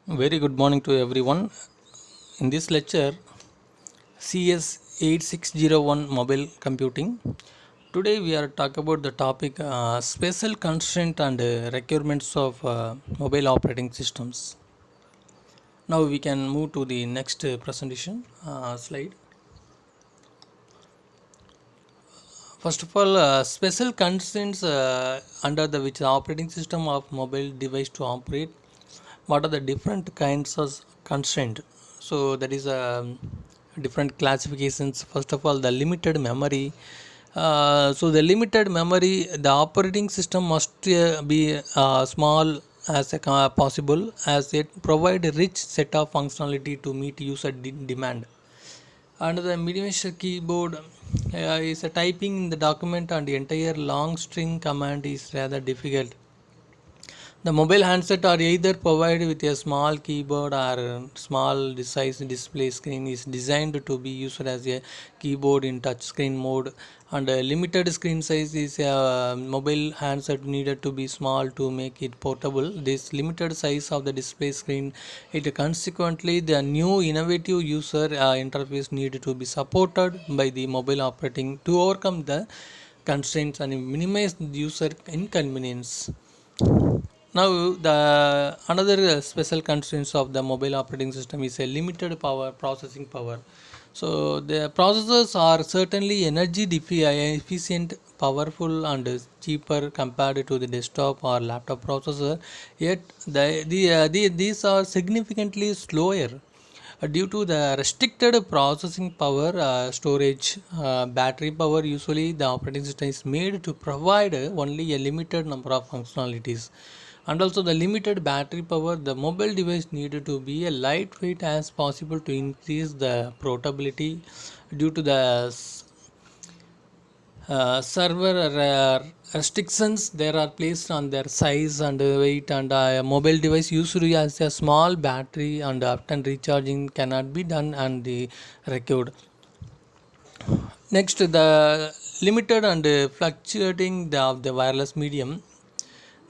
Very good morning to everyone. In this lecture, CS8601 mobile computing. Today we are talk about the topic special constraint and requirements of mobile operating systems. Now we can move to the next presentation slide. First of all, special constraints under the which the operating system of mobile device to operate. What are the different kinds of constraint? So that is different classifications. First of all, the limited memory. So the limited memory, the operating system must be small as possible, as it provide a rich set of functionality to meet user demand. And the minimal keyboard is a typing in the document, and the entire long string command is rather difficult. The mobile handset are either provided with a small keyboard or a small size display screen is designed to be used as a keyboard in touchscreen mode, and a limited screen size is a mobile handset needed to be small to make it portable. This limited size of the display screen, it consequently the new innovative user interface needed to be supported by the mobile operating to overcome the constraints and minimize user inconvenience. Now, the another special constraints of the mobile operating system is a limited power processing power. So the processors are certainly energy efficient, powerful, and cheaper compared to the desktop or laptop processor. Yet these are significantly slower due to the restricted processing power, storage, battery power. Usually the operating system is made to provide only a limited number of functionalities, and also the limited battery power. The mobile device needed to be a lightweight as possible to increase the portability due to the server restrictions there are placed on their size and weight, and a mobile device usually has a small battery and often recharging cannot be done and the record. Next, the limited and fluctuating of the wireless medium.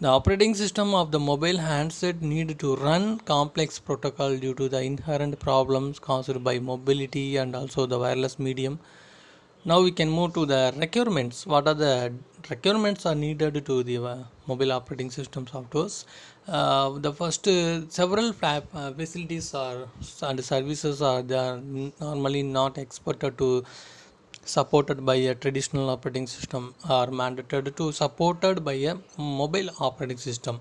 The operating system of the mobile handset need to run complex protocol due to the inherent problems caused by mobility and also the wireless medium. Now we can move to the requirements. What are the requirements are needed to the mobile operating system softwares? The first several facilities are and services are they are normally not exported to supported by a traditional operating system are mandated to supported by a mobile operating system.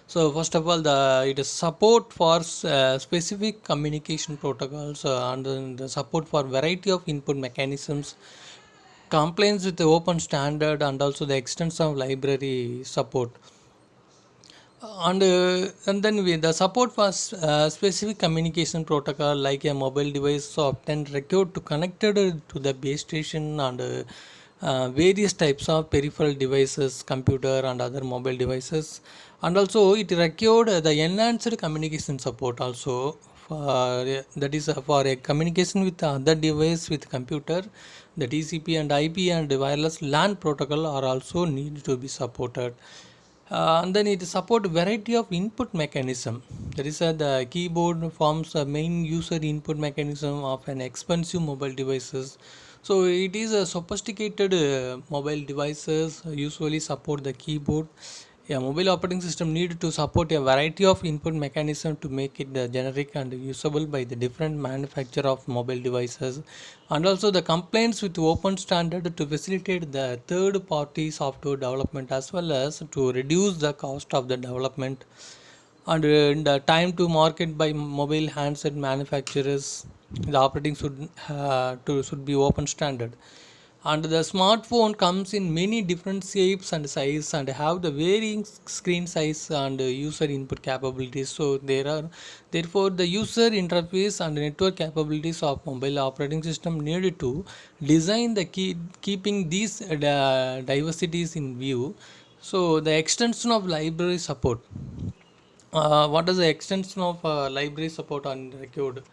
So first of all, the it is support for specific communication protocols, and then the support for variety of input mechanisms, compliance with the open standard, and also the extension of library support. And then the support for specific communication protocol like a mobile device so often required to connected to the base station and various types of peripheral devices, computer and other mobile devices. And also it required the enhanced communication support also for that is for a communication with the other device with computer. The TCP and IP and wireless LAN protocol are also need to be supported. And then it support variety of input mechanism. That is the keyboard forms a main user input mechanism of an expensive mobile devices. So it is a sophisticated mobile devices usually support the keyboard. A mobile operating system need to support a variety of input mechanism to make it generic and usable by the different manufacturer of mobile devices, and also the compliance with open standard to facilitate the third party software development as well as to reduce the cost of the development, and the time to market by mobile handset manufacturers. The operating should be open standard, and the smartphone comes in many different shapes and size and have the varying screen size and user input capabilities. So there are therefore the user interface and network capabilities of mobile operating system needed to design the keeping these diversities in view. So the extension of library support. What is the extension of library support on record?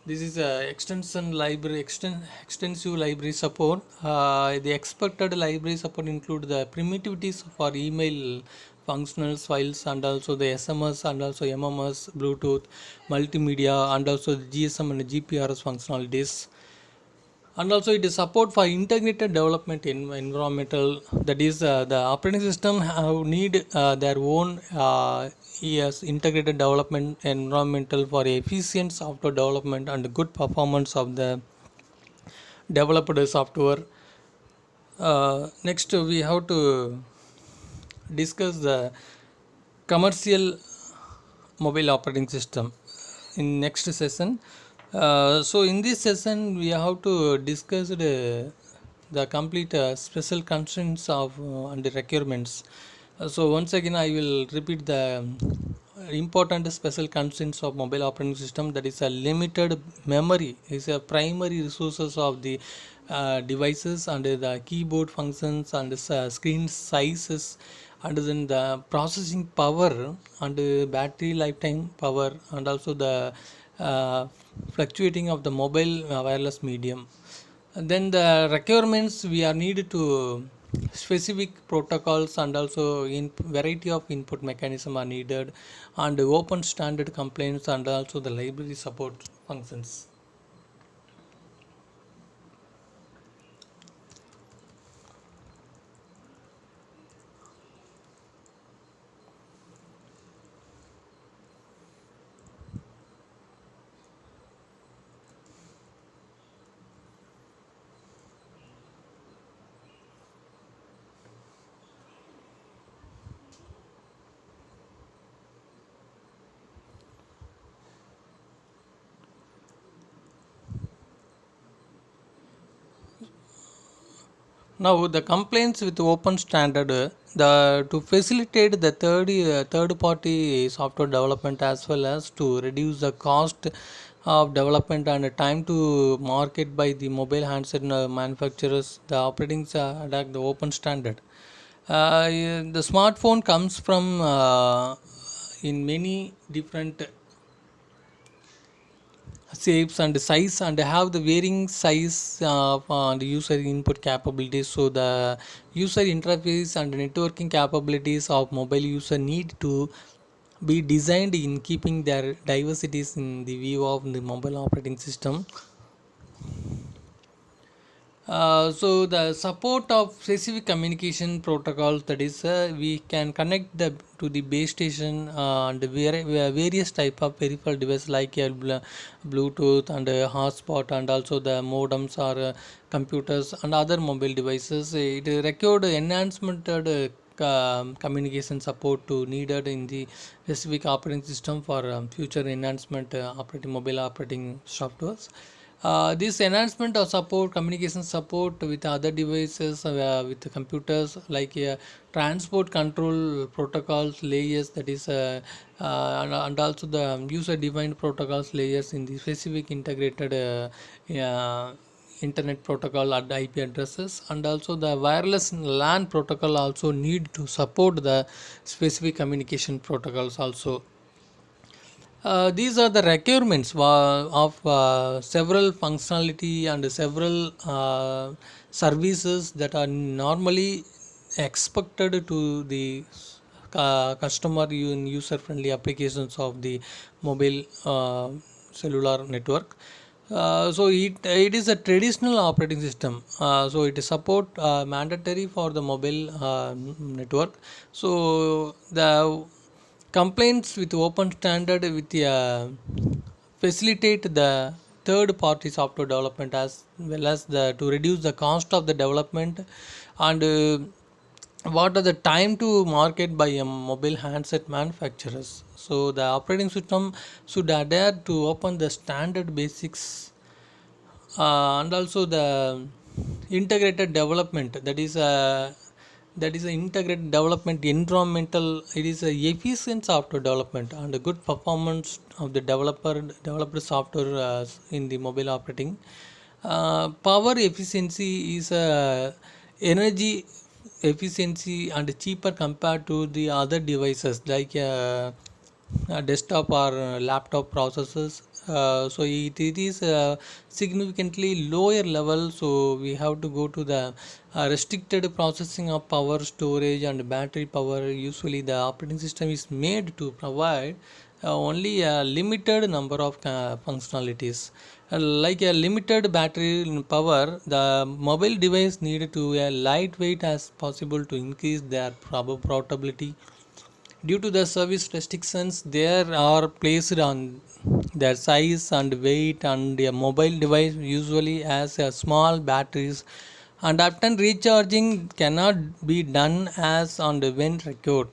This is a extension library extensive library support. The expected library support include the primitivities for email functional files, and also the SMS and also MMS, Bluetooth, multimedia, and also the GSM and GPRS functionalities. And also it is support for integrated development in environmental, that is the operating system have need their own yes, integrated development environmental for efficient software development and good performance of the developed software. Next we have to discuss the commercial mobile operating system in next session. So in this session we have to discuss the complete special constraints of and the requirements. So once again I will repeat the important special constraints of mobile operating system, that is a limited memory is a primary resources of the devices, and the keyboard functions and screen sizes, and then the processing power and battery lifetime power, and also the uh, fluctuating of the mobile wireless medium. And then the requirements we are needed to specific protocols, and also in variety of input mechanism are needed, and open standard complaints, and also the library support functions. Now the complaints with open standard, the to facilitate the third party software development, as well as to reduce the cost of development and time to market by the mobile handset manufacturers, the operatings adapt the open standard. The smartphone comes from in many different shapes and size, and have the varying size of the user input capabilities. So the user interface and networking capabilities of mobile user need to be designed in keeping their diversities in the view of the mobile operating system. So the support of specific communication protocols, that is we can connect the to the base station and various type of peripheral device like Bluetooth and hotspot, and also the modems or computers and other mobile devices. It required enhancement communication support to needed in the specific operating system for future enhancement operating mobile operating softwares. This enhancement of support communication support with other devices, with the computers, like transport control protocols layers, that is and also the user defined protocols layers in the specific integrated internet protocol at IP addresses, and also the wireless LAN protocol also need to support the specific communication protocols also. These are the requirements of several functionality and several services that are normally expected to the customer in user friendly applications of the mobile cellular network. So it is a traditional operating system. So it is support mandatory for the mobile network. So the complaints with open standard with facilitate the third party software development, as well as the to reduce the cost of the development, and what are the time to market by mobile handset manufacturers. So the operating system should adhere to open the standard basics, and also the integrated development, that is a integrated development environmental. It is a efficient software development and a good performance of the developed software in the mobile operating. Power efficiency is energy efficiency and cheaper compared to the other devices like desktop or laptop processors. So it is significantly lower level. So we have to go to the restricted processing of power, storage, and battery power. Usually, the operating system is made to provide only a limited number of functionalities. Like a limited battery power, the mobile device needed to a lightweight as possible to increase their portability. Due to the service restrictions, there are placed on their size and weight, and a mobile device usually has a small batteries, and often recharging cannot be done as on the when required.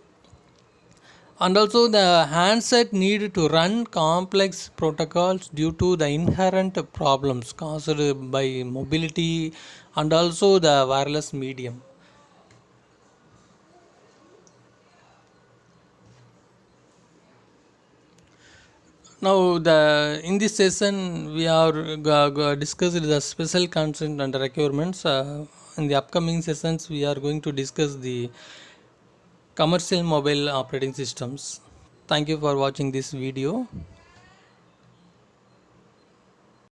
And also the handset need to run complex protocols due to the inherent problems caused by mobility and also the wireless medium. Now, the in this session we are discussed the special constraint and requirements. In the upcoming sessions, we are going to discuss the commercial mobile operating systems. Thank you for watching this video.